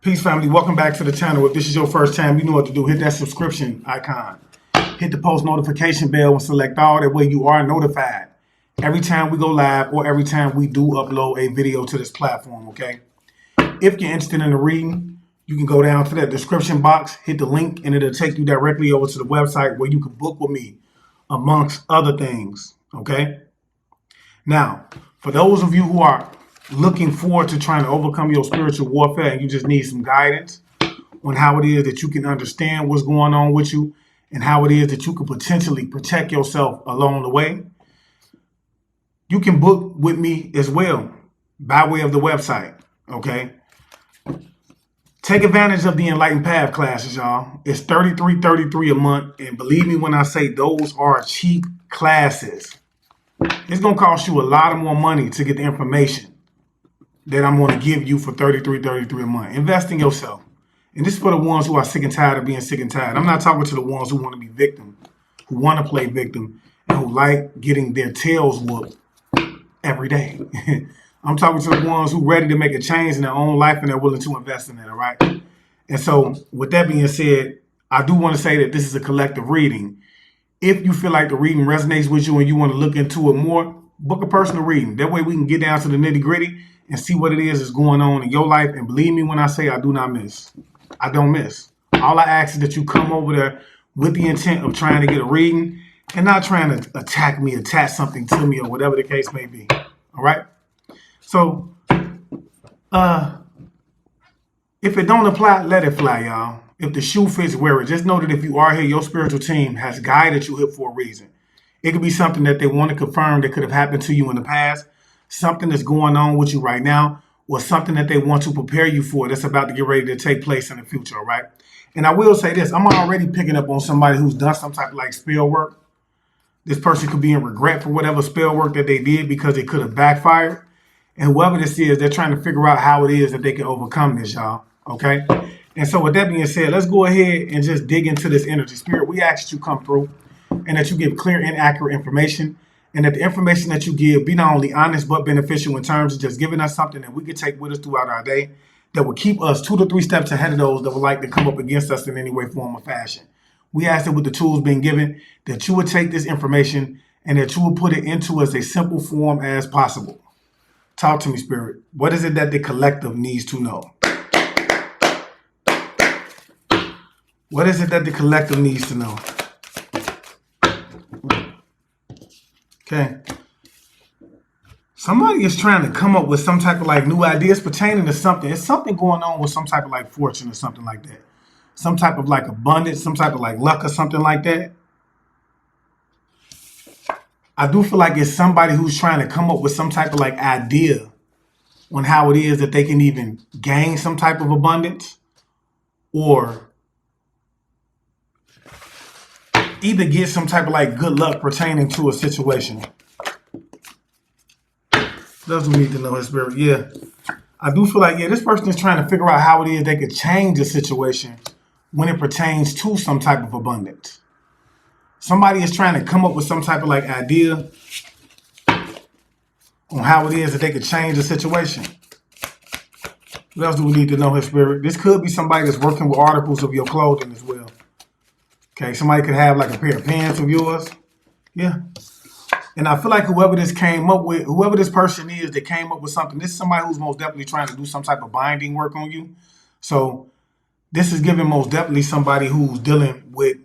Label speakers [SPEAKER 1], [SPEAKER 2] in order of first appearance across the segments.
[SPEAKER 1] Peace, family. Welcome back to the channel. If this is your first time, you know what to do. Hit that subscription icon. Hit the post notification bell and select all. That way you are notified every time we go live or every time we do upload a video to this platform, okay? If you're interested in the reading, you can go down to that description box, hit the link, and it'll take you directly over to the website where you can book with me, amongst other things, okay? Now, for those of you who are looking forward to trying to overcome your spiritual warfare and you just need some guidance on how it is that you can understand what's going on with you and how it is that you can potentially protect yourself along the way, you can book with me as well by way of the website, okay? Take advantage of the Enlightened Path classes, y'all. It's $33.33 a month, and believe me when I say those are cheap classes. It's going to cost you a lot of more money to get the information that I'm going to give you for $33.33 a month. Invest in yourself. And this is for the ones who are sick and tired of being sick and tired. I'm not talking to the ones who want to be victim, who want to play victim, and who like getting their tails whooped every day. I'm talking to the ones who are ready to make a change in their own life and they're willing to invest in it, all right? And so with that being said, I do want to say that this is a collective reading. If you feel like the reading resonates with you and you want to look into it more, book a personal reading. That way we can get down to the nitty gritty and see what it is that's going on in your life. And believe me when I say I do not miss. I don't miss. All I ask is that you come over there with the intent of trying to get a reading and not trying to attack me, attach something to me, or whatever the case may be. All right? So, if it don't apply, let it fly, y'all. If the shoe fits, wear it. Just know that if you are here, your spiritual team has guided you here for a reason. It could be something that they want to confirm that could have happened to you in the past, something that's going on with you right now, or something that they want to prepare you for that's about to get ready to take place in the future, all right? And I will say this, I'm already picking up on somebody who's done some type of like spell work. This person could be in regret for whatever spell work that they did because it could have backfired. And whoever this is, they're trying to figure out how it is that they can overcome this, y'all, okay? And so with that being said, let's go ahead and just dig into this energy. Spirit, we ask that you come through and that you give clear and accurate information, and that the information that you give be not only honest but beneficial in terms of just giving us something that we can take with us throughout our day that will keep us 2 to 3 steps ahead of those that would like to come up against us in any way, form, or fashion. We ask that with the tools being given, that you would take this information and that you would put it into as a simple form as possible. Talk to me, Spirit. What is it that the collective needs to know? What is it that the collective needs to know? Okay. Somebody is trying to come up with some type of like new ideas pertaining to something. It's something going on with some type of like fortune or something like that. Some type of like abundance, some type of like luck or something like that. I do feel like it's somebody who's trying to come up with some type of like idea on how it is that they can even gain some type of abundance or either get some type of like good luck pertaining to a situation. Doesn't need to know his spirit. Yeah. I do feel like, yeah, this person is trying to figure out how it is they could change the situation when it pertains to some type of abundance. Somebody is trying to come up with some type of like idea on how it is that they could change the situation. What else do we need to know, his spirit? This could be somebody that's working with articles of your clothing as well. Okay, somebody could have like a pair of pants of yours. Yeah. And I feel like whoever this came up with, whoever this person is that came up with something, this is somebody who's most definitely trying to do some type of binding work on you. So this is giving most definitely somebody who's dealing with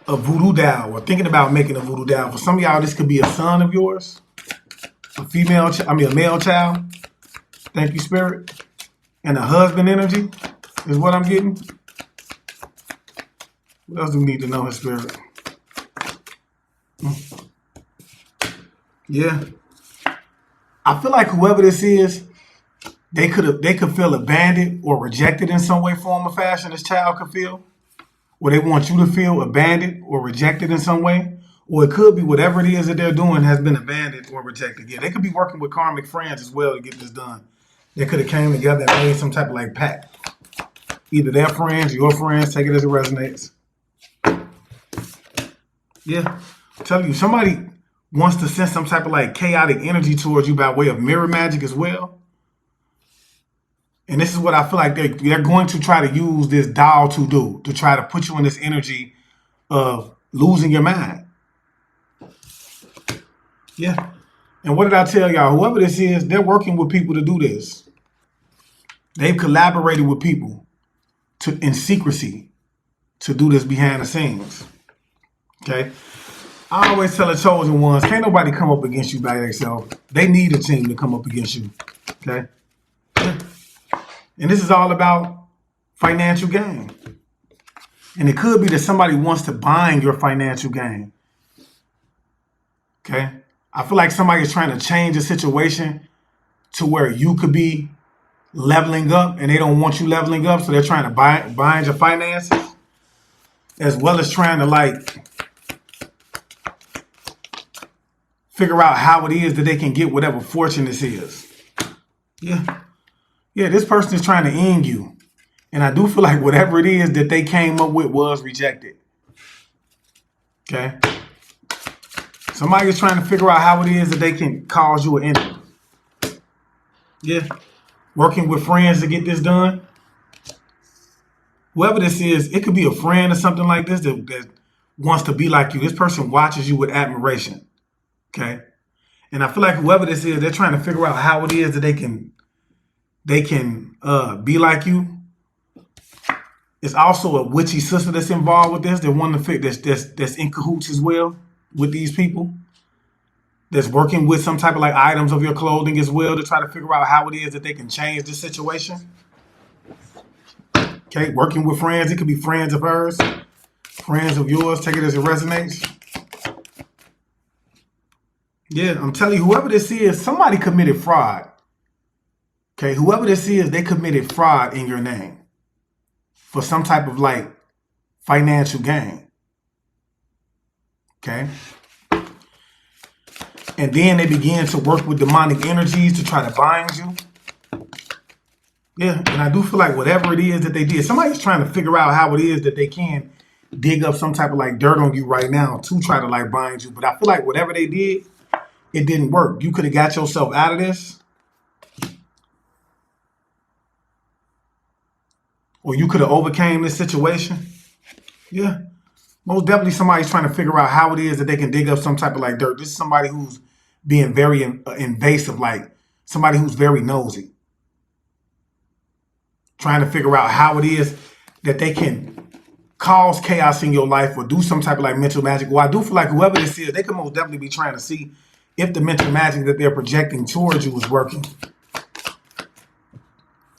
[SPEAKER 1] a voodoo doll or thinking about making a voodoo doll. For some of y'all, this could be a son of yours, a male child. Thank you, Spirit. And a husband energy is what I'm getting. What else do we need to know, his spirit? Yeah. I feel like whoever this is, they could feel abandoned or rejected in some way, form, or fashion. This child could feel. Or they want you to feel abandoned or rejected in some way. Or it could be whatever it is that they're doing has been abandoned or rejected. Yeah, they could be working with karmic friends as well to get this done. They could have came together and made some type of like pact. Either their friends or your friends, take it as it resonates. Yeah, I'm telling you, somebody wants to send some type of like chaotic energy towards you by way of mirror magic as well. And this is what I feel like they're going to try to use this doll to try to put you in this energy of losing your mind. Yeah. And what did I tell y'all? Whoever this is, they're working with people to do this. They've collaborated with people in secrecy to do this behind the scenes. Okay? I always tell the chosen ones, can't nobody come up against you by themselves. They need a team to come up against you. Okay? And this is all about financial gain. And it could be that somebody wants to bind your financial gain. Okay? I feel like somebody is trying to change the situation to where you could be leveling up and they don't want you leveling up. So they're trying to bind your finances as well as trying to like figure out how it is that they can get whatever fortune this is. Yeah. Yeah, this person is trying to end you. And I do feel like whatever it is that they came up with was rejected. Okay? Somebody is trying to figure out how it is that they can cause you an ending. Yeah. Working with friends to get this done. Whoever this is, it could be a friend or something like this that wants to be like you. This person watches you with admiration. Okay? And I feel like whoever this is, they're trying to figure out how it is that they can be like you. It's also a witchy sister that's involved with this. They're one to that's in cahoots as well with these people. That's working with some type of like items of your clothing as well to try to figure out how it is that they can change the situation. Okay, working with friends. It could be friends of hers, friends of yours. Take it as it resonates. Yeah, I'm telling you, whoever this is, somebody committed fraud. Okay, whoever this is, they committed fraud in your name for some type of like financial gain. Okay. And then they began to work with demonic energies to try to bind you. Yeah, and I do feel like whatever it is that they did, somebody's trying to figure out how it is that they can dig up some type of like dirt on you right now to try to like bind you. But I feel like whatever they did, it didn't work. You could have got yourself out of this. Or you could have overcame this situation. Yeah. Most definitely somebody's trying to figure out how it is that they can dig up some type of like dirt. This is somebody who's being very invasive, like somebody who's very nosy. Trying to figure out how it is that they can cause chaos in your life or do some type of like mental magic. Well, I do feel like whoever this is, they could most definitely be trying to see if the mental magic that they're projecting towards you is working.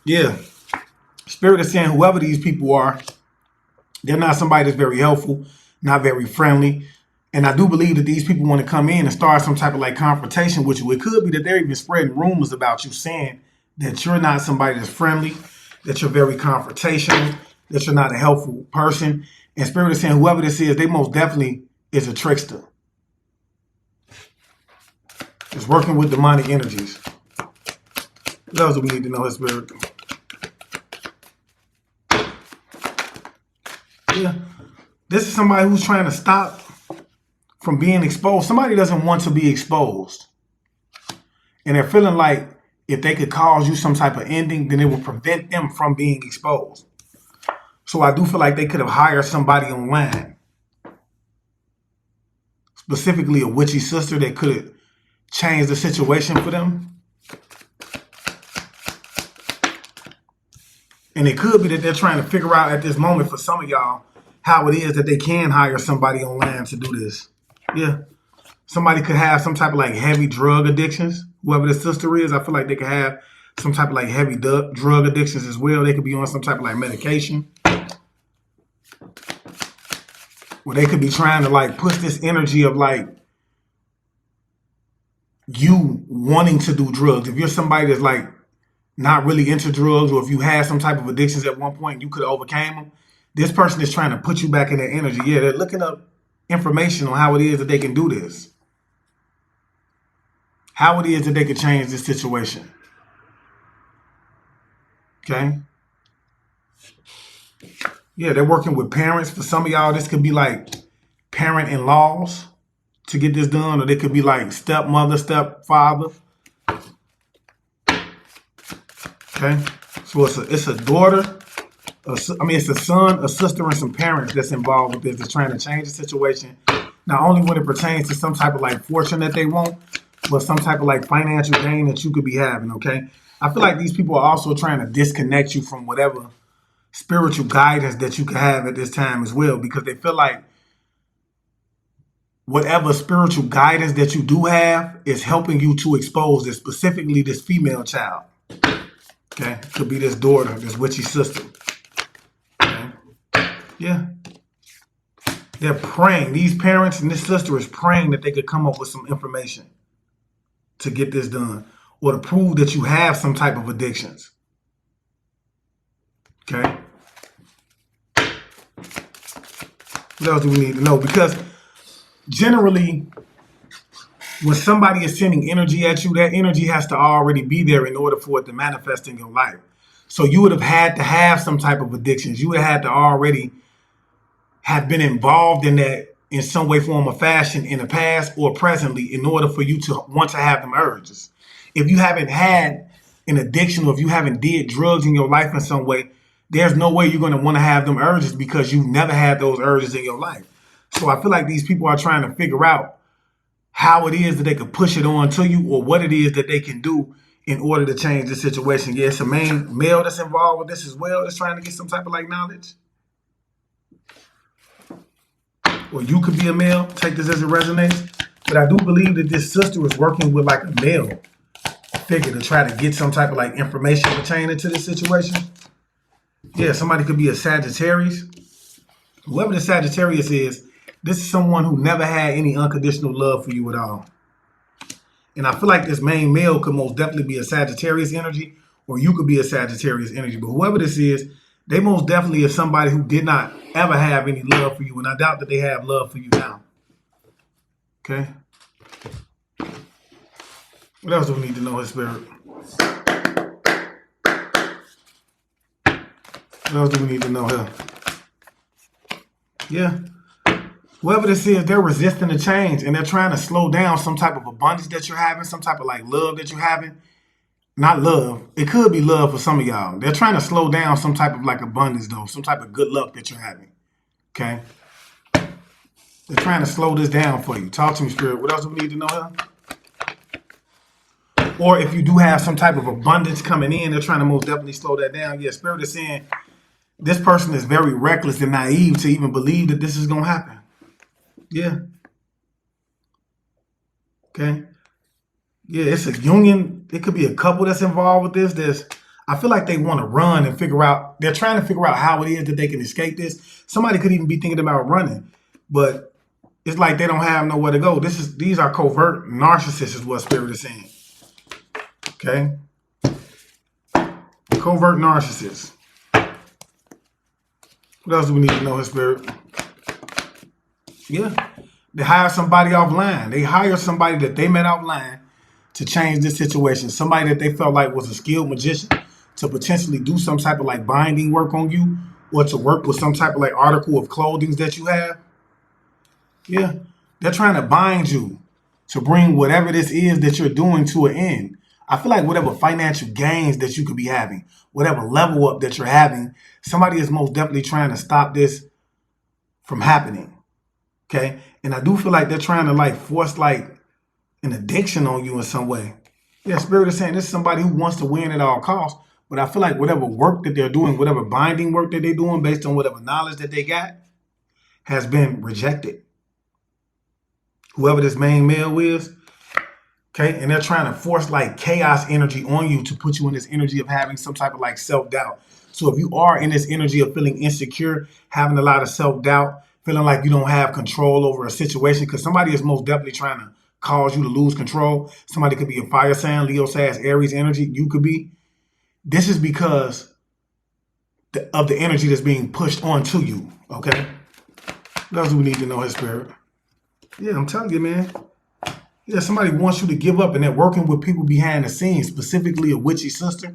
[SPEAKER 1] Yeah. Spirit is saying whoever these people are, they're not somebody that's very helpful, not very friendly. And I do believe that these people want to come in and start some type of like confrontation with you. It could be that they're even spreading rumors about you saying that you're not somebody that's friendly, that you're very confrontational, that you're not a helpful person. And Spirit is saying whoever this is, they most definitely is a trickster. It's working with demonic energies. What else do we need to know, Spirit? Yeah. This is somebody who's trying to stop from being exposed. Somebody doesn't want to be exposed. And they're feeling like if they could cause you some type of ending, then it will prevent them from being exposed. So I do feel like they could have hired somebody online. Specifically a witchy sister that could have changed the situation for them. And it could be that they're trying to figure out at this moment for some of y'all how it is that they can hire somebody online to do this. Yeah. Somebody could have some type of like heavy drug addictions. Whoever the sister is, I feel like they could have some type of like heavy drug addictions as well. They could be on some type of like medication. Or they could be trying to like push this energy of like you wanting to do drugs. If you're somebody that's like not really into drugs, or if you had some type of addictions at one point, you could have overcame them. This person is trying to put you back in that energy. Yeah, they're looking up information on how it is that they can do this. How it is that they can change this situation. Okay? Yeah, they're working with parents. For some of y'all, this could be like parent-in-laws to get this done, or they could be like stepmother, stepfather. Okay? So it's a daughter, it's a son, a sister, and some parents that's involved with this. That's trying to change the situation. Not only when it pertains to some type of like fortune that they want, but some type of like financial gain that you could be having, okay? I feel like these people are also trying to disconnect you from whatever spiritual guidance that you could have at this time as well, because they feel like whatever spiritual guidance that you do have is helping you to expose this, specifically this female child. Okay? Could be this daughter, this witchy sister. Okay? Yeah. They're praying. These parents and this sister is praying that they could come up with some information to get this done, or to prove that you have some type of addictions. Okay? What else do we need to know? Because generally, when somebody is sending energy at you, that energy has to already be there in order for it to manifest in your life. So you would have had to have some type of addictions. You would have had to already have been involved in that in some way, form, or fashion in the past or presently in order for you to want to have them urges. If you haven't had an addiction, or if you haven't did drugs in your life in some way, there's no way you're going to want to have them urges, because you've never had those urges in your life. So I feel like these people are trying to figure out how it is that they can push it on to you, or what it is that they can do in order to change the situation. Yeah, it's a male that's involved with this as well, that's trying to get some type of like knowledge. Or you could be a male, take this as it resonates. But I do believe that this sister is working with like a male figure to try to get some type of like information pertaining to this situation. Yeah, somebody could be a Sagittarius. Whoever the Sagittarius is, this is someone who never had any unconditional love for you at all. And I feel like this main male could most definitely be a Sagittarius energy, or you could be a Sagittarius energy. But whoever this is, they most definitely is somebody who did not ever have any love for you. And I doubt that they have love for you now. Okay? What else do we need to know, his spirit? What else do we need to know here? Yeah. Whoever this is, they're resisting the change, and they're trying to slow down some type of abundance that you're having, some type of like love that you're having. Not love. It could be love for some of y'all. They're trying to slow down some type of like abundance, though. Some type of good luck that you're having. Okay? They're trying to slow this down for you. Talk to me, spirit. What else do we need to know here? Or if you do have some type of abundance coming in, they're trying to most definitely slow that down. Yeah, spirit is saying this person is very reckless and naive to even believe that this is going to happen. Yeah. Okay. Yeah, it's a union. It could be a couple that's involved with this. I feel like they want to run and figure out. They're trying to figure out how it is that they can escape this. Somebody could even be thinking about running, but it's like they don't have nowhere to go. These are covert narcissists, is what spirit is saying. Okay. Covert narcissists. What else do we need to know, his spirit? Yeah. They hire somebody offline. They hire somebody that they met offline to change this situation. Somebody that they felt like was a skilled magician to potentially do some type of like binding work on you, or to work with some type of like article of clothing that you have. Yeah. They're trying to bind you to bring whatever this is that you're doing to an end. I feel like whatever financial gains that you could be having, whatever level up that you're having, somebody is most definitely trying to stop this from happening. Okay? And I do feel like they're trying to like force like an addiction on you in some way. Yeah, spirit is saying this is somebody who wants to win at all costs. But I feel like whatever work that they're doing, whatever binding work that they're doing based on whatever knowledge that they got has been rejected. Whoever this main male is, okay, and they're trying to force like chaos energy on you to put you in this energy of having some type of like self-doubt. So if you are in this energy of feeling insecure, having a lot of self-doubt, feeling like you don't have control over a situation, because somebody is most definitely trying to cause you to lose control. Somebody could be a fire sign, Leo, Sag, Aries energy. You could be. This is because of the energy that's being pushed onto you, okay? What else do we need to know, his spirit? Yeah, I'm telling you, man. Yeah, somebody wants you to give up, and they're working with people behind the scenes, specifically a witchy sister,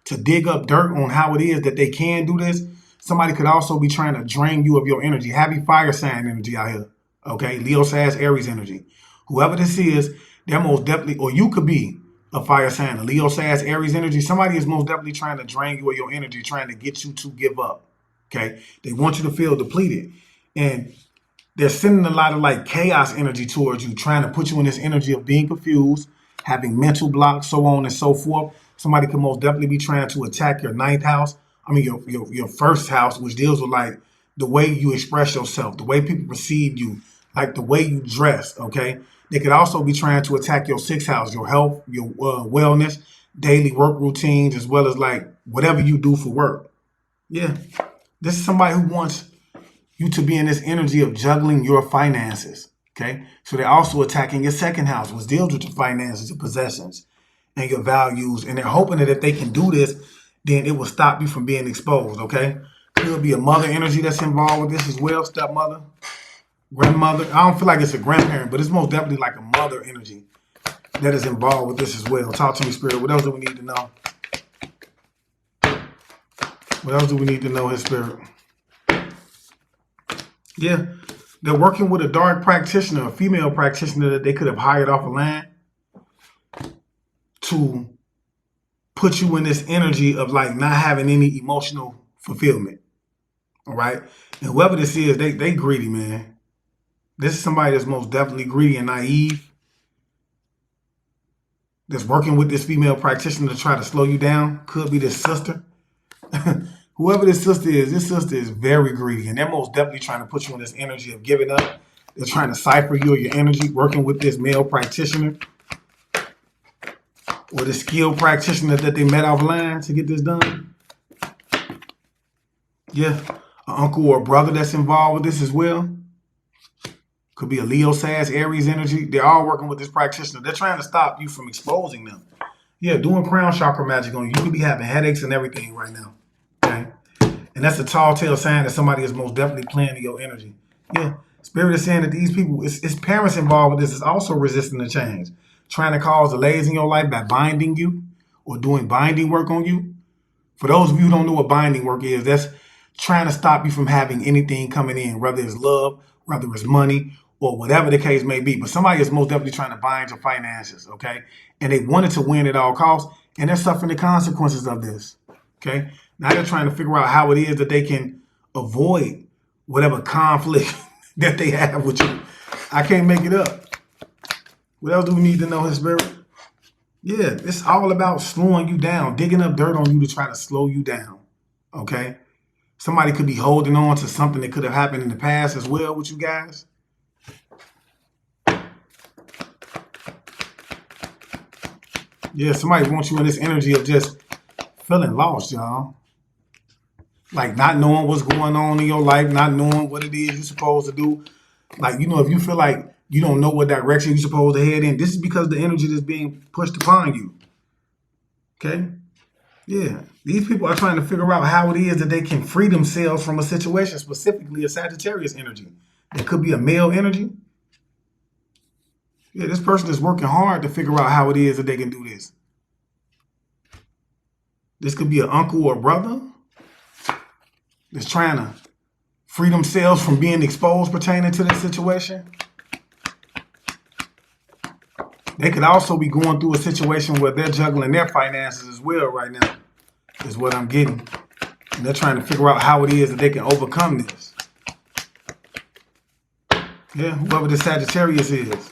[SPEAKER 1] to dig up dirt on how it is that they can do this. Somebody could also be trying to drain you of your energy. Heavy fire sign energy out here, okay? Leo, Sag, Aries energy. Whoever this is, they're most definitely, or you could be a fire sign, a Leo, Sag, Aries energy. Somebody is most definitely trying to drain you of your energy, trying to get you to give up. Okay, they want you to feel depleted, and they're sending a lot of like chaos energy towards you, trying to put you in this energy of being confused, having mental blocks, so on and so forth. Somebody could most definitely be trying to attack your ninth house. I mean, your first house, which deals with like the way you express yourself, the way people perceive you, like the way you dress. Okay, they could also be trying to attack your sixth house, your health, your wellness, daily work routines, as well as like whatever you do for work. Yeah, this is somebody who wants you to be in this energy of juggling your finances. Okay, so they're also attacking your second house, which deals with your finances, your possessions, and your values. And they're hoping that if they can do this, then it will stop you from being exposed. Okay, could be a mother energy that's involved with this as well, stepmother, grandmother. I don't feel like it's a grandparent, but it's most definitely like a mother energy that is involved with this as well. Talk to me, Spirit. What else do we need to know? What else do we need to know, His Spirit? Yeah, they're working with a dark practitioner, a female practitioner that they could have hired off a land to put you in this energy of like not having any emotional fulfillment. All right. And whoever this is, they greedy, man. This is somebody that's most definitely greedy and naive. That's working with this female practitioner to try to slow you down. Could be this sister. Whoever this sister is very greedy, and they're most definitely trying to put you in this energy of giving up. They're trying to cipher you or your energy, working with this male practitioner or the skilled practitioner that they met offline to get this done. Yeah, an uncle or a brother that's involved with this as well. Could be a Leo, Sag, Aries energy. They're all working with this practitioner. They're trying to stop you from exposing them. Yeah, doing crown chakra magic on you. You could be having headaches and everything right now. Okay? And that's a tall tale sign that somebody is most definitely playing in your energy. Yeah. Spirit is saying that these people, it's parents involved with this, is also resisting the change. Trying to cause delays in your life by binding you or doing binding work on you. For those of you who don't know what binding work is, that's trying to stop you from having anything coming in, whether it's love, whether it's money, or whatever the case may be. But somebody is most definitely trying to bind your finances, okay? And they wanted to win at all costs, and they're suffering the consequences of this, okay? Now they're trying to figure out how it is that they can avoid whatever conflict that they have with you. I can't make it up. What else do we need to know, His Spirit? Yeah, it's all about slowing you down, digging up dirt on you to try to slow you down, okay? Somebody could be holding on to something that could have happened in the past as well with you guys. Yeah, somebody wants you in this energy of just feeling lost, y'all. Like not knowing what's going on in your life, not knowing what it is you're supposed to do. Like, you know, if you feel like you don't know what direction you're supposed to head in, this is because the energy that's being pushed upon you. Okay? Yeah. These people are trying to figure out how it is that they can free themselves from a situation, specifically a Sagittarius energy. It could be a male energy. Yeah, this person is working hard to figure out how it is that they can do this. This could be an uncle or brother that's trying to free themselves from being exposed pertaining to this situation. They could also be going through a situation where they're juggling their finances as well right now, is what I'm getting. And they're trying to figure out how it is that they can overcome this. Yeah, whoever the Sagittarius is.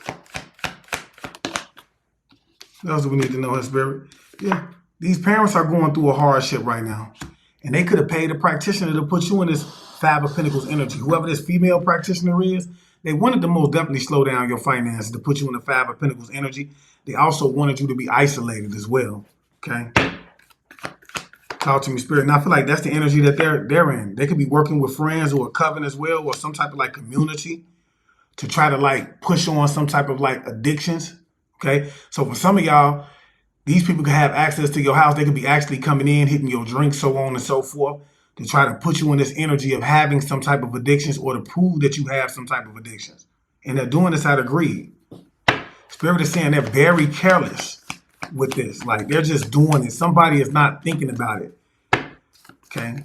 [SPEAKER 1] What else do we need to know, His Spirit? Yeah, these parents are going through a hardship right now. And they could have paid a practitioner to put you in this Five of Pentacles energy. Whoever this female practitioner is, they wanted to most definitely slow down your finances to put you in the Five of Pentacles energy. They also wanted you to be isolated as well. Okay? Talk to me, Spirit. And I feel like that's the energy that they're in. They could be working with friends or a coven as well, or some type of like community to try to like push on some type of like addictions. Okay? So for some of y'all, these people could have access to your house. They could be actually coming in, hitting your drinks, so on and so forth, to try to put you in this energy of having some type of addictions or to prove that you have some type of addictions. And they're doing this out of greed. Spirit is saying they're very careless with this. Like, they're just doing it. Somebody is not thinking about it. Okay?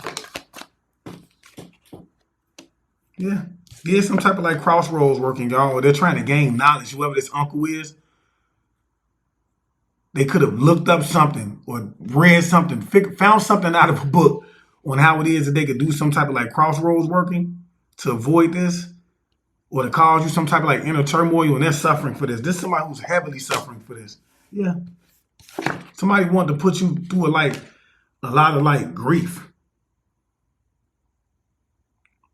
[SPEAKER 1] Yeah. There's some type of like crossroads working, y'all, or they're trying to gain knowledge. Whoever this uncle is, They could have looked up something or read something, found something out of a book on how it is that they could do some type of like crossroads working to avoid this or to cause you some type of like inner turmoil, and they're suffering for this. This is somebody who's heavily suffering for this. Yeah. Somebody wanted to put you through a lot of like grief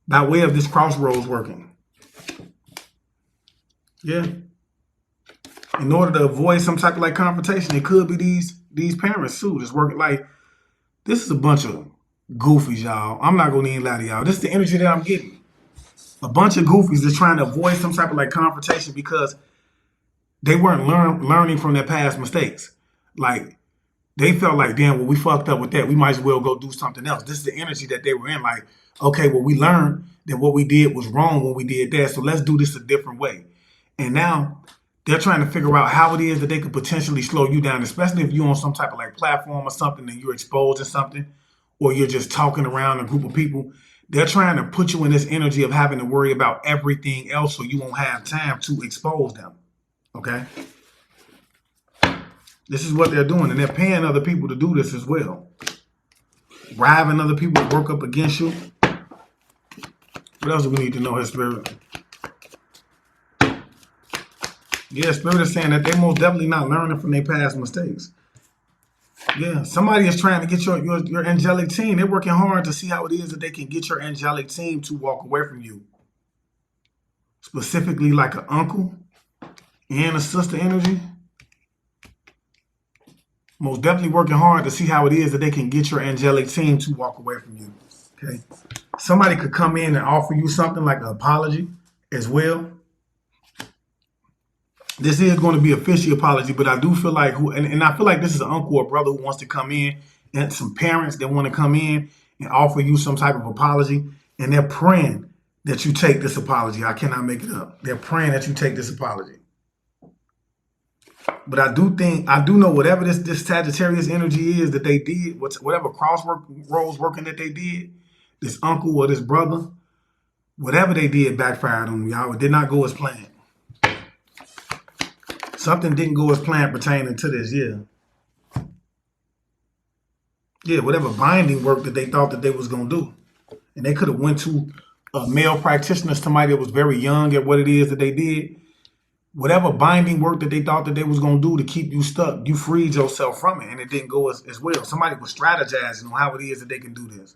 [SPEAKER 1] by way of this crossroads working. Yeah. In order to avoid some type of like confrontation, it could be these parents too. Just working like this is a bunch of goofies, y'all. I'm not gonna even lie to y'all. This is the energy that I'm getting. A bunch of goofies that's trying to avoid some type of like confrontation because they weren't learning from their past mistakes. Like they felt like, damn, well, we fucked up with that. We might as well go do something else. This is the energy that they were in. Like, okay, well, we learned that what we did was wrong when we did that. So let's do this a different way. And now they're trying to figure out how it is that they could potentially slow you down, especially if you're on some type of like platform or something and you're exposed to something, or you're just talking around a group of people. They're trying to put you in this energy of having to worry about everything else so you won't have time to expose them. Okay? This is what they're doing, and they're paying other people to do this as well. Bribing other people to work up against you. What else do we need to know here, Spirit? Yeah, Spirit is saying that they're most definitely not learning from their past mistakes. Yeah, somebody is trying to get your angelic team. They're working hard to see how it is that they can get your angelic team to walk away from you. Specifically like an uncle and a sister energy. Most definitely working hard to see how it is that they can get your angelic team to walk away from you. Okay. Somebody could come in and offer you something like an apology as well. This is going to be a fishy apology, but I do feel like and I feel like this is an uncle or brother who wants to come in, and some parents that want to come in and offer you some type of apology, and they're praying that you take this apology. I cannot make it up. They're praying that you take this apology. But I do know whatever this Sagittarius energy is that they did, whatever crossroads working that they did, this uncle or this brother, whatever they did backfired on them, y'all. It did not go as planned. Something didn't go as planned pertaining to this, yeah. Yeah, whatever binding work that they thought that they was going to do. And they could have went to a male practitioner, somebody that was very young at what it is that they did. Whatever binding work that they thought that they was going to do to keep you stuck, you freed yourself from it, and it didn't go as well. Somebody was strategizing on how it is that they can do this.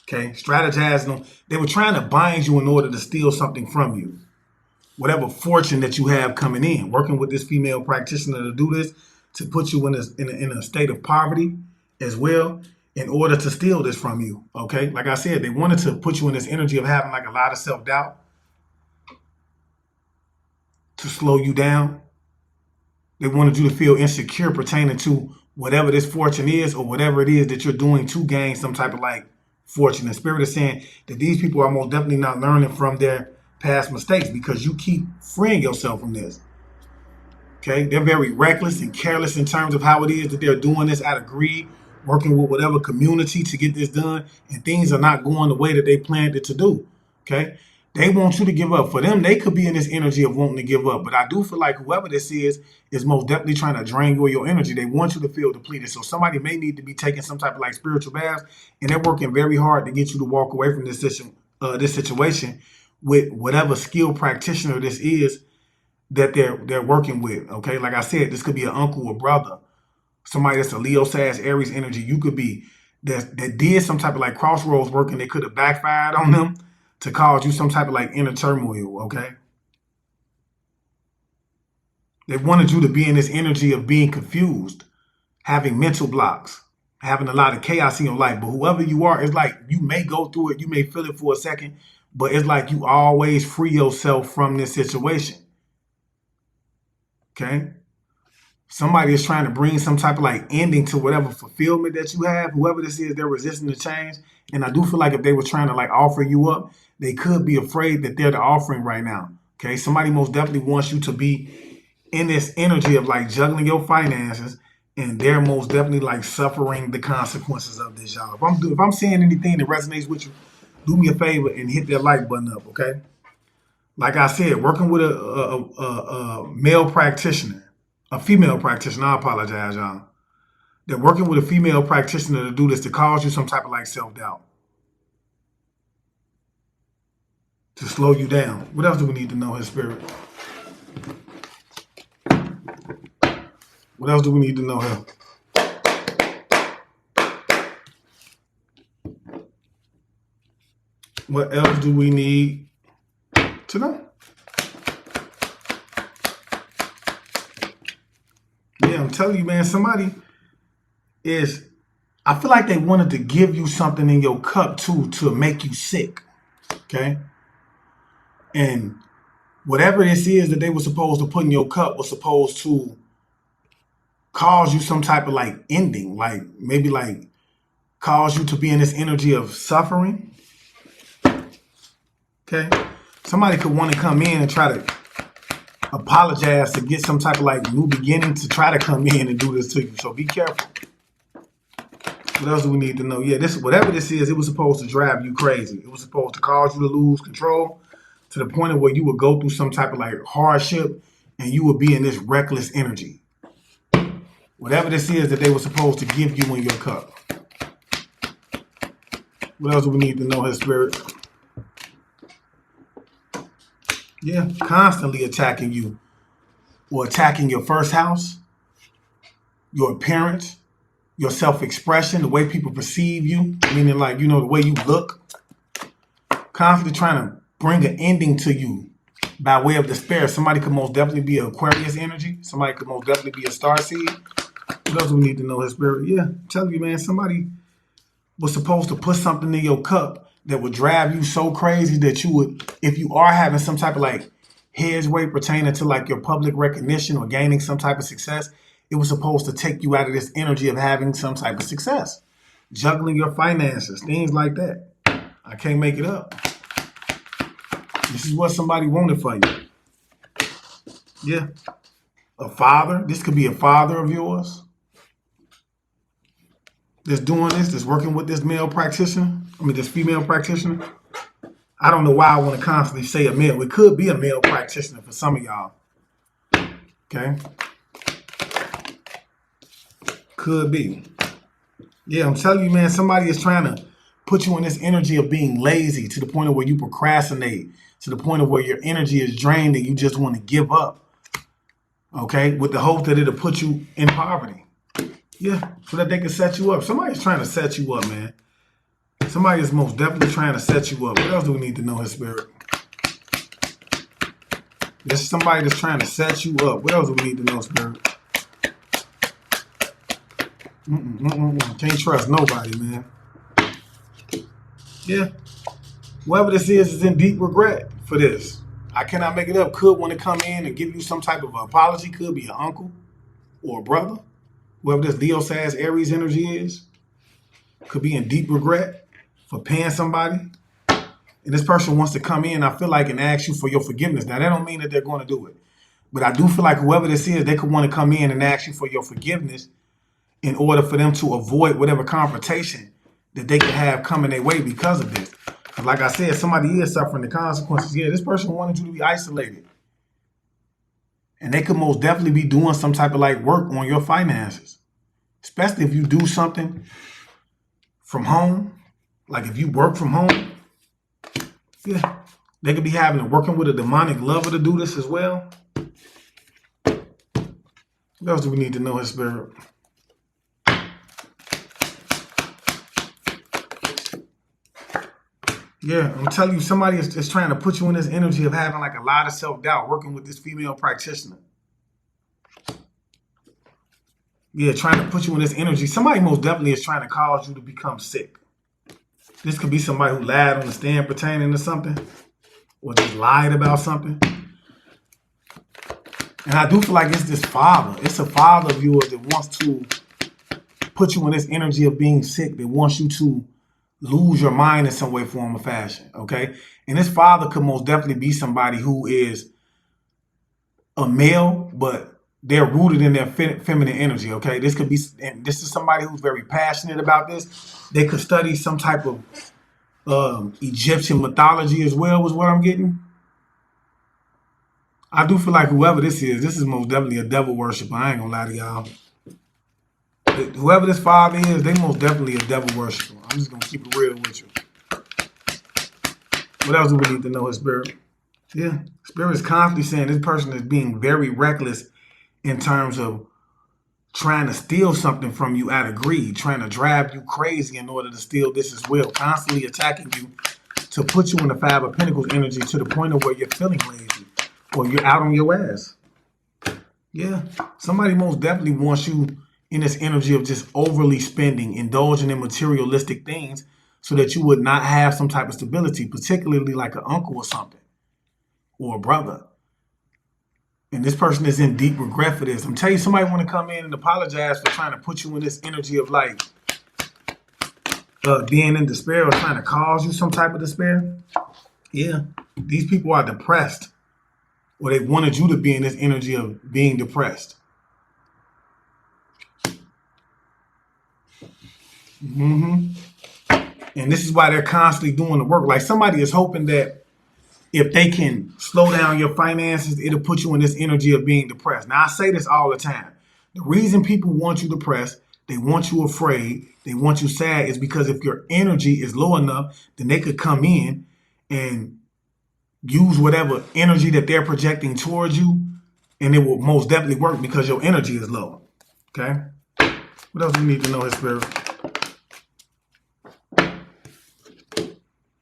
[SPEAKER 1] Okay, strategizing on. They were trying to bind you in order to steal something from you. Whatever fortune that you have coming in, working with this female practitioner to do this, to put you in a state of poverty as well, in order to steal this from you. Okay, like I said, they wanted to put you in this energy of having like a lot of self-doubt to slow you down. They wanted you to feel insecure pertaining to whatever this fortune is or whatever it is that you're doing to gain some type of like fortune. And Spirit is saying that these people are most definitely not learning from their past mistakes because you keep freeing yourself from this. Okay, they're very reckless and careless in terms of how it is that they're doing this out of greed, working with whatever community to get this done, and things are not going the way that they planned it to do. Okay, they want you to give up. For them, they could be in this energy of wanting to give up, but I do feel like whoever this is most definitely trying to drain you of your energy. They want you to feel depleted. So somebody may need to be taking some type of like spiritual baths, and they're working very hard to get you to walk away from this situation with whatever skilled practitioner this is that they're working with. Okay, like I said, this could be an uncle or brother, somebody that's a Leo, Sag, Aries energy. You could be that did some type of like crossroads work, and they could have backfired on them to cause you some type of like inner turmoil. Okay, they wanted you to be in this energy of being confused, having mental blocks, having a lot of chaos in your life. But whoever you are, it's like you may go through it, you may feel it for a second, but it's like you always free yourself from this situation. Okay? Somebody is trying to bring some type of like ending to whatever fulfillment that you have. Whoever this is, they're resisting the change. And I do feel like if they were trying to like offer you up, they could be afraid that they're the offering right now. Okay? Somebody most definitely wants you to be in this energy of like juggling your finances, and they're most definitely like suffering the consequences of this, y'all. If I'm saying anything that resonates with you, do me a favor and hit that like button up, okay? Like I said, working with a male practitioner, A female practitioner, I apologize, y'all. They're working with a female practitioner to do this to cause you some type of like self-doubt. To slow you down. What else do we need to know, his spirit? What else do we need to know here? What else do we need to know? Yeah, I'm telling you, man, somebody is, I feel like they wanted to give you something in your cup too to make you sick. Okay? And whatever this is that they were supposed to put in your cup was supposed to cause you some type of like ending, like maybe like cause you to be in this energy of suffering. Okay? Somebody could want to come in and try to apologize to get some type of like new beginning to try to come in and do this to you. So be careful. What else do we need to know? Yeah, this, whatever this is, it was supposed to drive you crazy. It was supposed to cause you to lose control to the point of where you would go through some type of like hardship and you would be in this reckless energy. Whatever this is that they were supposed to give you in your cup. What else do we need to know, his spirit? Yeah, constantly attacking you or attacking your first house, your appearance, your self-expression, the way people perceive you, meaning like, you know, the way you look. Constantly trying to bring an ending to you by way of despair. Somebody could most definitely be an Aquarius energy. Somebody could most definitely be a starseed. What else do we need to know, his spirit? Yeah, I'm telling you, man, somebody was supposed to put something in your cup that would drive you so crazy that you would, if you are having some type of like headway pertaining to like your public recognition or gaining some type of success, it was supposed to take you out of this energy of having some type of success. Juggling your finances, things like that. I can't make it up. This is what somebody wanted for you. Yeah. A father. This could be a father of yours that's doing this, that's working with this male practitioner. I mean, this female practitioner. I don't know why I want to constantly say a male. It could be a male practitioner for some of y'all. Okay. Could be. Yeah, I'm telling you, man, somebody is trying to put you in this energy of being lazy to the point of where you procrastinate, to the point of where your energy is drained and you just want to give up. Okay, with the hope that it'll put you in poverty. Yeah, so that they can set you up. Somebody's trying to set you up, man. Somebody is most definitely trying to set you up. What else do we need to know, his spirit? There's somebody that's trying to set you up. What else do we need to know, spirit? Can't trust nobody, man. Yeah. Whoever this is in deep regret for this. I cannot make it up. Could want to come in and give you some type of apology. Could be an uncle or a brother. Whoever this Leo, Sag, Aries energy is. Could be in deep regret for paying somebody. And this person wants to come in, I feel like, and ask you for your forgiveness. Now, that don't mean that they're going to do it. But I do feel like whoever this is, they could want to come in and ask you for your forgiveness in order for them to avoid whatever confrontation that they could have coming their way because of this. Because like I said, somebody is suffering the consequences. Yeah, this person wanted you to be isolated. And they could most definitely be doing some type of like work on your finances. Especially if you do something from home. Like if you work from home. Yeah. They could be working with a demonic lover to do this as well. What else do we need to know, his spirit? Yeah, I'm telling you, somebody is trying to put you in this energy of having like a lot of self-doubt working with this female practitioner. Yeah, trying to put you in this energy. Somebody most definitely is trying to cause you to become sick. This could be somebody who lied on the stand pertaining to something or just lied about something. And I do feel like it's this father. It's a father of yours that wants to put you in this energy of being sick, that wants you to lose your mind in some way, form, or fashion, okay? And this father could most definitely be somebody who is a male, but they're rooted in their feminine energy, okay? This could be, and this is somebody who's very passionate about this. They could study some type of Egyptian mythology as well, was what I'm getting. I do feel like whoever this is most definitely a devil worshiper. I ain't gonna lie to y'all. Whoever this father is, they most definitely a devil worshiper. I'm just gonna keep it real with you. What else do we need to know, his spirit? Yeah, spirit is constantly saying this person is being very reckless in terms of trying to steal something from you out of greed, trying to drive you crazy in order to steal this as well, constantly attacking you to put you in the Five of Pentacles energy to the point of where you're feeling lazy or you're out on your ass. Yeah, somebody most definitely wants you in this energy of just overly spending, indulging in materialistic things so that you would not have some type of stability, particularly like an uncle or something or a brother. And this person is in deep regret for this. I'm telling you, somebody want to come in and apologize for trying to put you in this energy of like being in despair or trying to cause you some type of despair. Yeah, these people are depressed, or they wanted you to be in this energy of being depressed. And this is why they're constantly doing the work. Like somebody is hoping that if they can slow down your finances, it'll put you in this energy of being depressed. Now, I say this all the time. The reason people want you depressed, they want you afraid, they want you sad is because if your energy is low enough, then they could come in and use whatever energy that they're projecting towards you, and it will most definitely work because your energy is low. Okay? What else do you need to know, his spirit?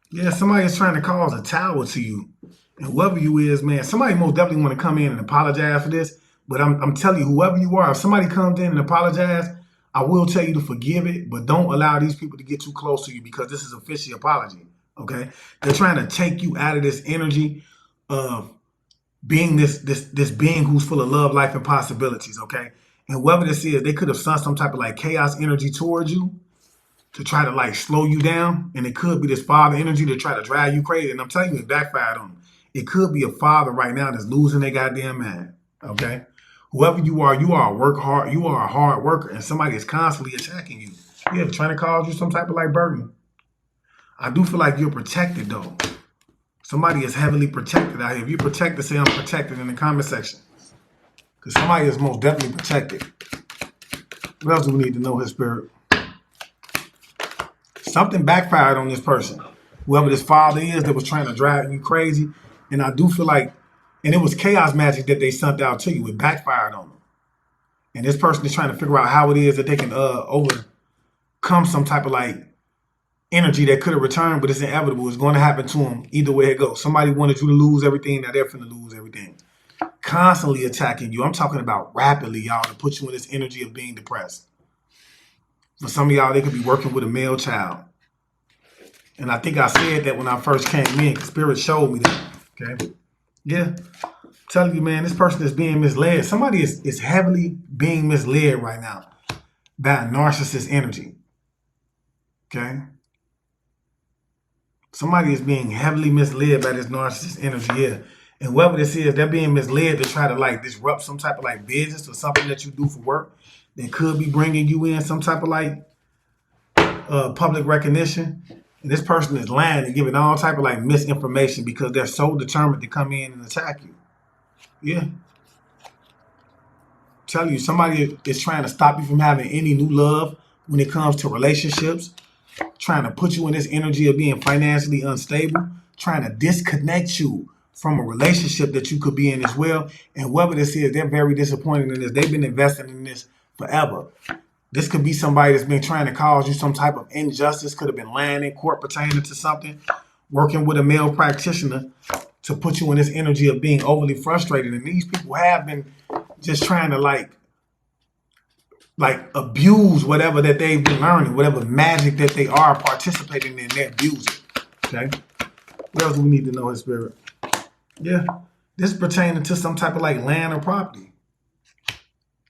[SPEAKER 1] Yeah, somebody is trying to cause a tower to you. And whoever you is, man, somebody most definitely want to come in and apologize for this. But I'm telling you, whoever you are, if somebody comes in and apologize, I will tell you to forgive it, but don't allow these people to get too close to you because this is official apology. Okay? They're trying to take you out of this energy of being this being who's full of love, life, and possibilities. Okay? And whoever this is, they could have sent some type of like chaos energy towards you to try to like slow you down, and it could be this father energy to try to drive you crazy. And I'm telling you, it backfired on them. It could be a father right now that's losing their goddamn mind. Okay, whoever you are work hard. You are a hard worker, and somebody is constantly attacking you. Yeah, trying to cause you some type of like burden. I do feel like you're protected though. Somebody is heavily protected out here. If you're protected, say I'm protected in the comment section, because somebody is most definitely protected. What else do we need to know, his spirit? Something backfired on this person, whoever this father is that was trying to drive you crazy. And I do feel like, and it was chaos magic that they sent out to you. It backfired on them. And this person is trying to figure out how it is that they can overcome some type of like energy that could have returned, but it's inevitable. It's going to happen to them either way it goes. Somebody wanted you to lose everything. Now they're finna lose everything. Constantly attacking you. I'm talking about rapidly, y'all, to put you in this energy of being depressed. For some of y'all, they could be working with a male child. And I think I said that when I first came in, because Spirit showed me that. Okay? Yeah. I'm telling you, man, this person is being misled. Somebody is heavily being misled right now by a narcissist energy. Okay? Somebody is being heavily misled by this narcissist energy. Yeah. And whoever this is, they're being misled to try to like disrupt some type of like business or something that you do for work. They could be bringing you in some type of like public recognition. And this person is lying and giving all type of like misinformation because they're so determined to come in and attack you. Yeah. Tell you, somebody is trying to stop you from having any new love when it comes to relationships, trying to put you in this energy of being financially unstable, trying to disconnect you from a relationship that you could be in as well. And whoever this is, they're very disappointed in this. They've been investing in this forever. This could be somebody that's been trying to cause you some type of injustice, could have been lying in court pertaining to something, working with a male practitioner to put you in this energy of being overly frustrated. And these people have been just trying to like abuse whatever that they've been learning, whatever magic that they are participating in, they abuse it. Okay? What else do we need to know, his spirit? Yeah. This is pertaining to some type of like land or property.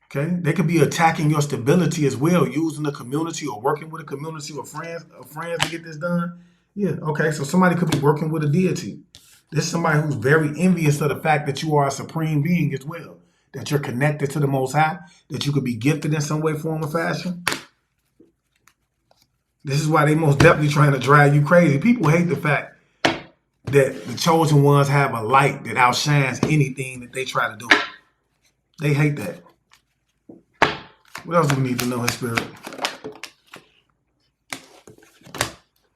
[SPEAKER 1] Okay? They could be attacking your stability as well, using the community or working with a community or friends to get this done. Yeah, okay. So somebody could be working with a deity. This is somebody who's very envious of the fact that you are a supreme being as well, that you're connected to the Most High, that you could be gifted in some way, form, or fashion. This is why they most definitely trying to drive you crazy. People hate the fact that the chosen ones have a light that outshines anything that they try to do. They hate that. What else do we need to know, his spirit?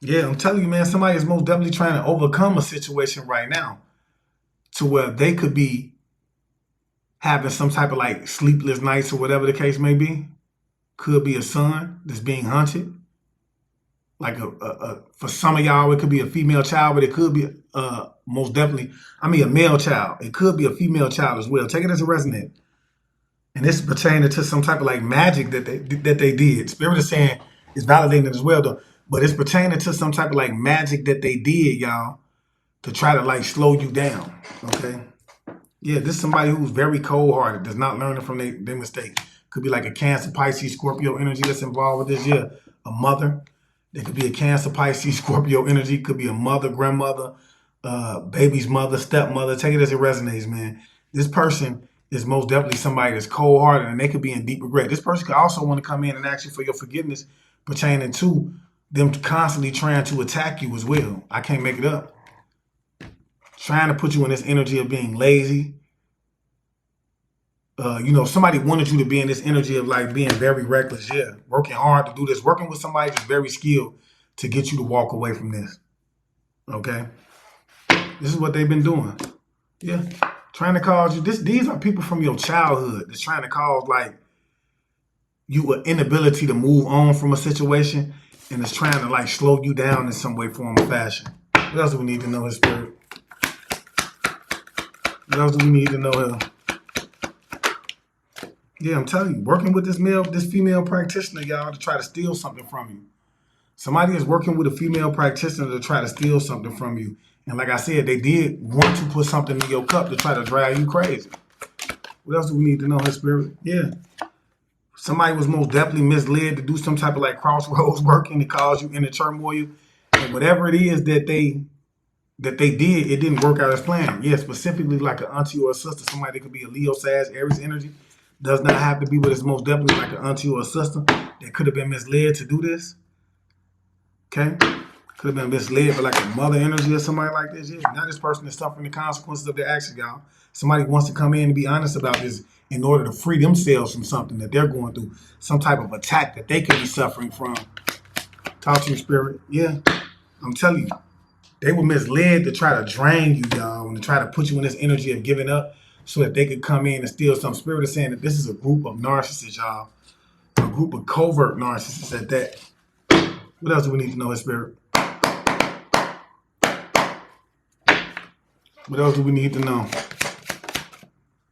[SPEAKER 1] Yeah, I'm telling you, man, somebody is most definitely trying to overcome a situation right now to where they could be having some type of like sleepless nights or whatever the case may be. Could be a son that's being hunted. Like for some of y'all, it could be a female child, but it could be most definitely, a male child. It could be a female child as well. Take it as a resonant. And this is pertaining to some type of like magic that they did. Spirit is saying it's validating it as well, though. But it's pertaining to some type of like magic that they did, y'all, to try to like slow you down. Okay. Yeah, this is somebody who's very cold-hearted, that's not learning from their mistakes. Could be like a Cancer, Pisces, Scorpio energy that's involved with this. Yeah, a mother. There could be a Cancer, Pisces, Scorpio energy. Could be a mother, grandmother, baby's mother, stepmother. Take it as it resonates, man. This person is most definitely somebody that's cold-hearted, and they could be in deep regret. This person could also want to come in and ask you for your forgiveness pertaining to them constantly trying to attack you as well. I can't make it up. Trying to put you in this energy of being lazy. Somebody wanted you to be in this energy of like being very reckless. Yeah, working hard to do this. Working with somebody that's very skilled to get you to walk away from this. Okay? This is what they've been doing. Yeah. Trying to cause you. These are people from your childhood that's trying to cause like you an inability to move on from a situation, and it's trying to like slow you down in some way, form, or fashion. What else do we need to know, his spirit? What else do we need to know here? Yeah, I'm telling you, working with this female practitioner, y'all, to try to steal something from you. Somebody is working with a female practitioner to try to steal something from you. And like I said, they did want to put something in your cup to try to drive you crazy. What else do we need to know, his spirit? Yeah. Somebody was most definitely misled to do some type of like crossroads working to cause you inner turmoil. And whatever it is that they did, it didn't work out as planned. Yeah, specifically like an auntie or a sister. Somebody that could be a Leo, Sag, Aries energy. Does not have to be, but it's most definitely like an auntie or a sister that could have been misled to do this. Okay? Could have been misled by like a mother energy or somebody like this. Yeah, now this person is suffering the consequences of their actions, y'all. Somebody wants to come in and be honest about this in order to free themselves from something that they're going through, some type of attack that they could be suffering from. Talk to your spirit. Yeah, I'm telling you, they were misled to try to drain you, y'all, and to try to put you in this energy of giving up, so that they could come in and steal some. Spirit is saying that this is a group of narcissists, y'all. A group of covert narcissists at that. What else do we need to know, his spirit? What else do we need to know?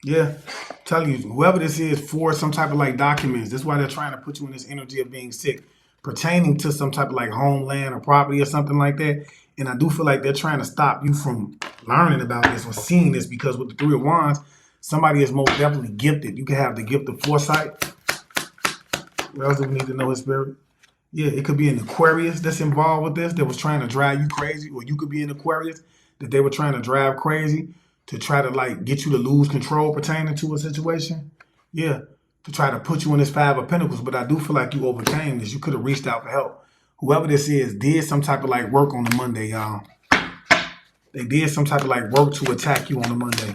[SPEAKER 1] Yeah, I'm telling you, whoever this is for some type of like documents. That's why they're trying to put you in this energy of being sick, pertaining to some type of like homeland or property or something like that. And I do feel like they're trying to stop you from learning about this or seeing this, because with the Three of Wands, somebody is most definitely gifted. You can have the gift of foresight. What else do we need to know, his spirit? Yeah, it could be an Aquarius that's involved with this that was trying to drive you crazy, or you could be an Aquarius that they were trying to drive crazy to try to like get you to lose control pertaining to a situation. Yeah, to try to put you in this Five of Pentacles. But I do feel like you overcame this. You could have reached out for help. Whoever this is did some type of like work on the Monday, y'all. They did some type of like work to attack you on the Monday.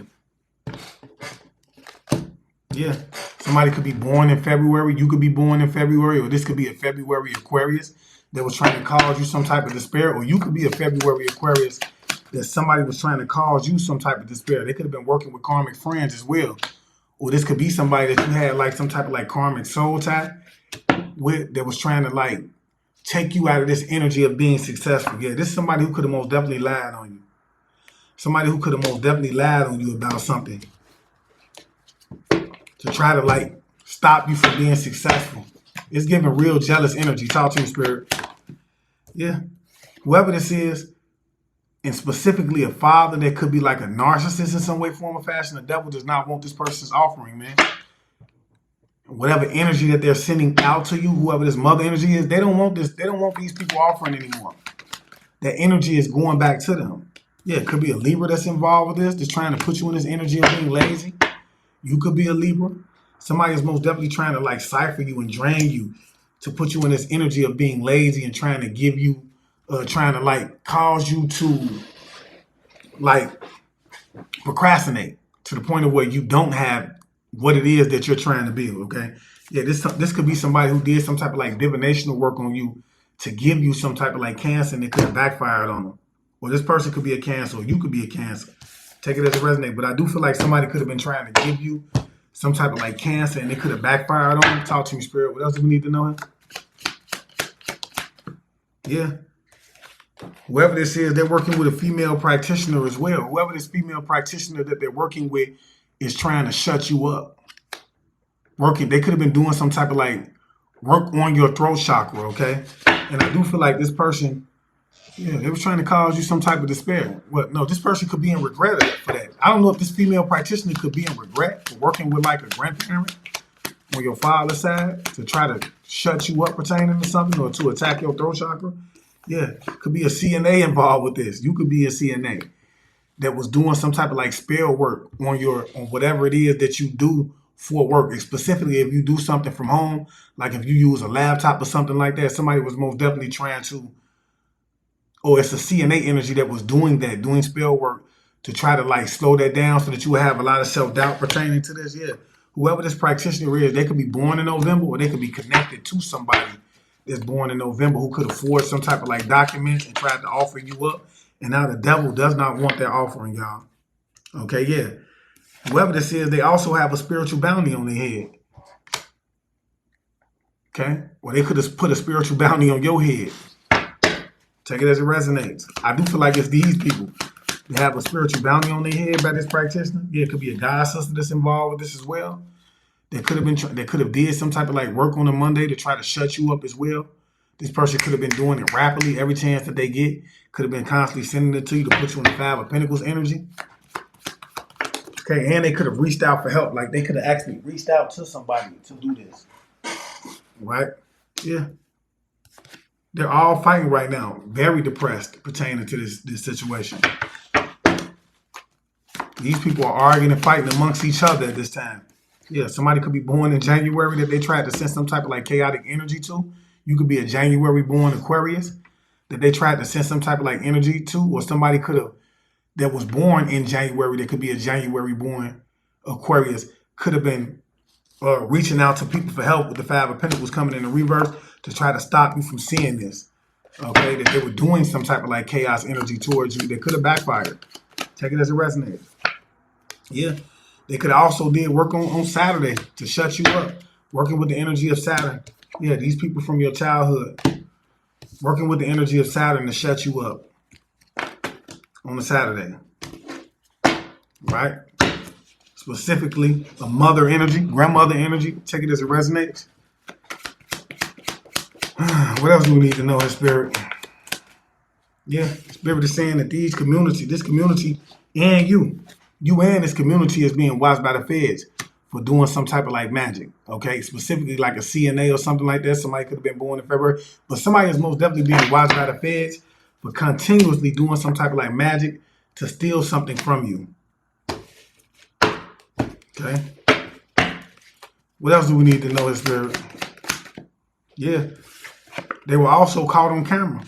[SPEAKER 1] Yeah. Somebody could be born in February. You could be born in February, or this could be a February Aquarius that was trying to cause you some type of despair, or you could be a February Aquarius that somebody was trying to cause you some type of despair. They could have been working with karmic friends as well. Or this could be somebody that you had like some type of like karmic soul tie with that was trying to like take you out of this energy of being successful. Yeah, this is somebody who could have most definitely lied on you. Somebody who could have most definitely lied on you about something to try to like stop you from being successful. It's giving real jealous energy. Talk to me, spirit. Yeah. Whoever this is, and specifically a father that could be like a narcissist in some way, form, or fashion, the devil does not want this person's offering, man. Whatever energy that they're sending out to you, whoever this mother energy is, they don't want this. They don't want these people offering anymore. That energy is going back to them. Yeah, it could be a Libra that's involved with this, that's trying to put you in this energy of being lazy. You could be a Libra. Somebody is most definitely trying to like cipher you and drain you to put you in this energy of being lazy and trying to give you, trying to like cause you to like procrastinate to the point of where you don't have what it is that you're trying to build. Okay, yeah, this could be somebody who did some type of like divinational work on you to give you some type of like cancer, and it could have backfired on them. Or this person could be a Cancer, or you could be a Cancer. Take it as a resonate. But I do feel like somebody could have been trying to give you some type of like cancer, and it could have backfired on them. Talk to me, Spirit. What else do we need to know? Yeah. Whoever this is, they're working with a female practitioner as well. Whoever this female practitioner that they're working with is trying to shut you up. They could have been doing some type of like work on your throat chakra, okay? And I do feel like this person, yeah, they were trying to cause you some type of despair. Well, no, this person could be in regret for that. I don't know if this female practitioner could be in regret for working with like a grandparent on your father's side to try to shut you up pertaining to something or to attack your throat chakra. Yeah, could be a CNA involved with this. You could be a CNA that was doing some type of like spell work on whatever it is that you do for work. And specifically, if you do something from home, like if you use a laptop or something like that, somebody was most definitely trying to, or it's a CNA energy that was doing that, doing spell work to try to like slow that down so that you have a lot of self-doubt pertaining to this. Yeah, whoever this practitioner is, they could be born in November or they could be connected to somebody that's born in November who could afford some type of like documents and tried to offer you up. And now the devil does not want that offering, y'all. Okay, yeah. Whoever this is, they also have a spiritual bounty on their head. Okay? Or they could have put a spiritual bounty on your head. Take it as it resonates. I do feel like it's these people. They have a spiritual bounty on their head by this practitioner. Yeah, it could be a god sister that's involved with this as well. They could have did some type of like work on a Monday to try to shut you up as well. This person could have been doing it rapidly every chance that they get. Could have been constantly sending it to you to put you in the Five of Pentacles energy. Okay, and they could have reached out for help. Like they could have actually reached out to somebody to do this. Right? Yeah. They're all fighting right now. Very depressed pertaining to this situation. These people are arguing and fighting amongst each other at this time. Yeah, somebody could be born in January that they tried to send some type of like chaotic energy to. You could be a January born Aquarius that they tried to send some type of like energy to, or somebody could have that was born in January that could be a January born Aquarius could have been reaching out to people for help with the Five of Pentacles coming in the reverse to try to stop you from seeing this. Okay, that they were doing some type of like chaos energy towards you that could have backfired. Take it as it resonates. Yeah. They could also did work on Saturday to shut you up. Working with the energy of Saturn. Yeah, these people from your childhood. Working with the energy of Saturn to shut you up on a Saturday. Right? Specifically, a mother energy, grandmother energy. Take it as it resonates. What else do we need to know in spirit? Yeah, spirit is saying that this community, and you and this community is being watched by the feds for doing some type of like magic, okay? Specifically like a CNA or something like that. Somebody could have been born in February, but somebody is most definitely being watched by the feds for continuously doing some type of like magic to steal something from you, okay? What else do we need to know in spirit? Yeah, they were also caught on camera.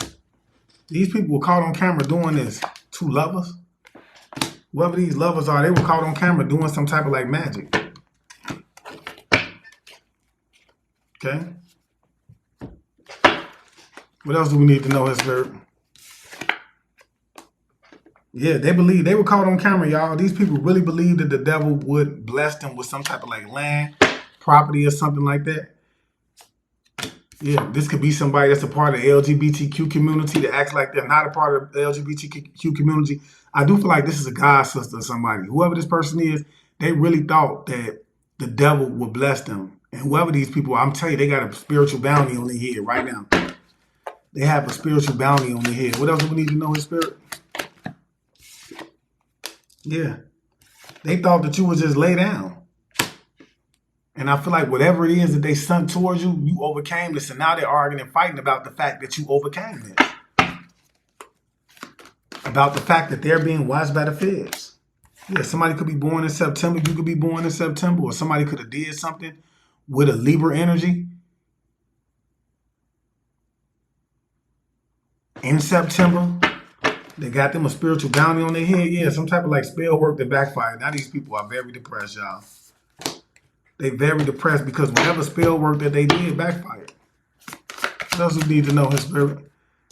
[SPEAKER 1] These people were caught on camera doing this. Two lovers. Whoever these lovers are, they were caught on camera doing some type of like magic. Okay. What else do we need to know, his spirit? Yeah, they were caught on camera, y'all. These people really believe that the devil would bless them with some type of like land, property, or something like that. Yeah, this could be somebody that's a part of the LGBTQ community that acts like they're not a part of the LGBTQ community. I do feel like this is a god sister or somebody. Whoever this person is, they really thought that the devil would bless them. And whoever these people are, I'm telling you, they got a spiritual bounty on their head right now. They have a spiritual bounty on their head. What else do we need to know in spirit? Yeah. They thought that you would just lay down. And I feel like whatever it is that they sent towards you, you overcame this. And now they're arguing and fighting about the fact that you overcame this. About the fact that they're being watched by the feds. Yeah, somebody could be born in September. You could be born in September. Or somebody could have did something with a Libra energy in September They got them a spiritual bounty on their head. Yeah, some type of like spell work that backfired. Now these people are very depressed, y'all. They very depressed because whatever spell work that they did backfired. What else we need to know, his spirit?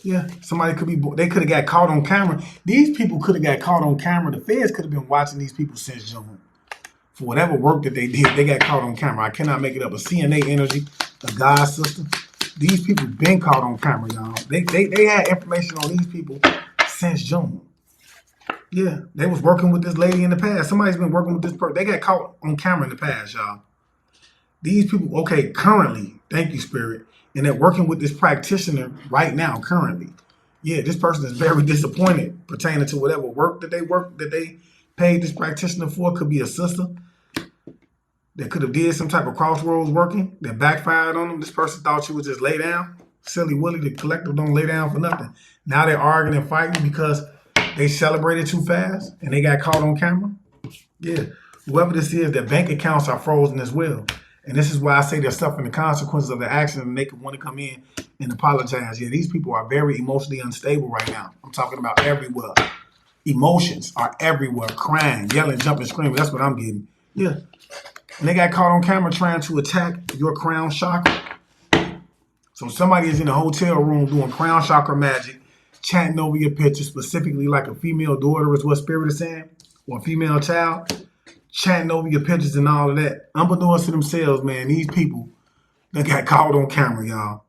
[SPEAKER 1] Yeah, somebody could be, they could have got caught on camera. These people could have got caught on camera. The feds could have been watching these people since June. For whatever work that they did, they got caught on camera. I cannot make it up. A CNA energy, a God system. These people been caught on camera, y'all. They had information on these people since June. Yeah, they was working with this lady in the past. Somebody's been working with this person. They got caught on camera in the past, y'all. These people, okay, currently, thank you, Spirit, and they're working with this practitioner right now, currently. Yeah, this person is very disappointed pertaining to whatever work that they paid this practitioner for. Could be a sister that could have did some type of crossroads working that backfired on them. This person thought she would just lay down. Silly Willy, the collective don't lay down for nothing. Now they're arguing and fighting because they celebrated too fast and they got caught on camera. Yeah, whoever this is, their bank accounts are frozen as well. And this is why I say they're suffering the consequences of their action and they could want to come in and apologize. Yeah, these people are very emotionally unstable right now. I'm talking about everywhere. Emotions are everywhere. Crying, yelling, jumping, screaming. That's what I'm getting. Yeah. And they got caught on camera trying to attack your crown chakra. So somebody is in a hotel room doing crown chakra magic, chanting over your picture, specifically like a female daughter is what Spirit is saying, or a female child. Chanting over your pictures and all of that. Unbeknownst to themselves, man, these people done got caught on camera, y'all.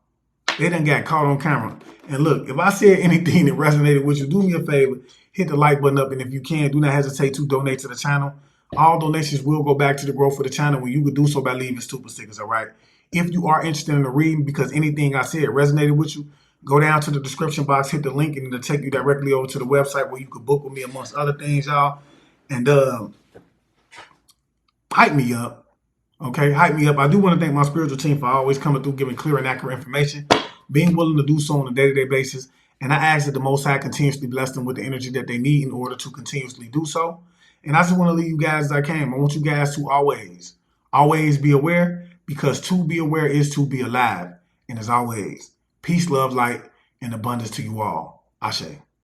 [SPEAKER 1] They done got caught on camera. And look, if I said anything that resonated with you, do me a favor, hit the like button up. And if you can, do not hesitate to donate to the channel. All donations will go back to the growth of the channel when you could do so by leaving super stickers, all right? If you are interested in the reading because anything I said resonated with you, go down to the description box, hit the link, and it'll take you directly over to the website where you could book with me amongst other things, y'all. And hype me up. Okay, hype me up. I do want to thank my spiritual team for always coming through, giving clear and accurate information, being willing to do so on a day-to-day basis. And I ask that the Most High continuously bless them with the energy that they need in order to continuously do so. And I just want to leave you guys as I came. I want you guys to always be aware, because to be aware is to be alive. And as always, peace, love, light, and abundance to you all. Ashe.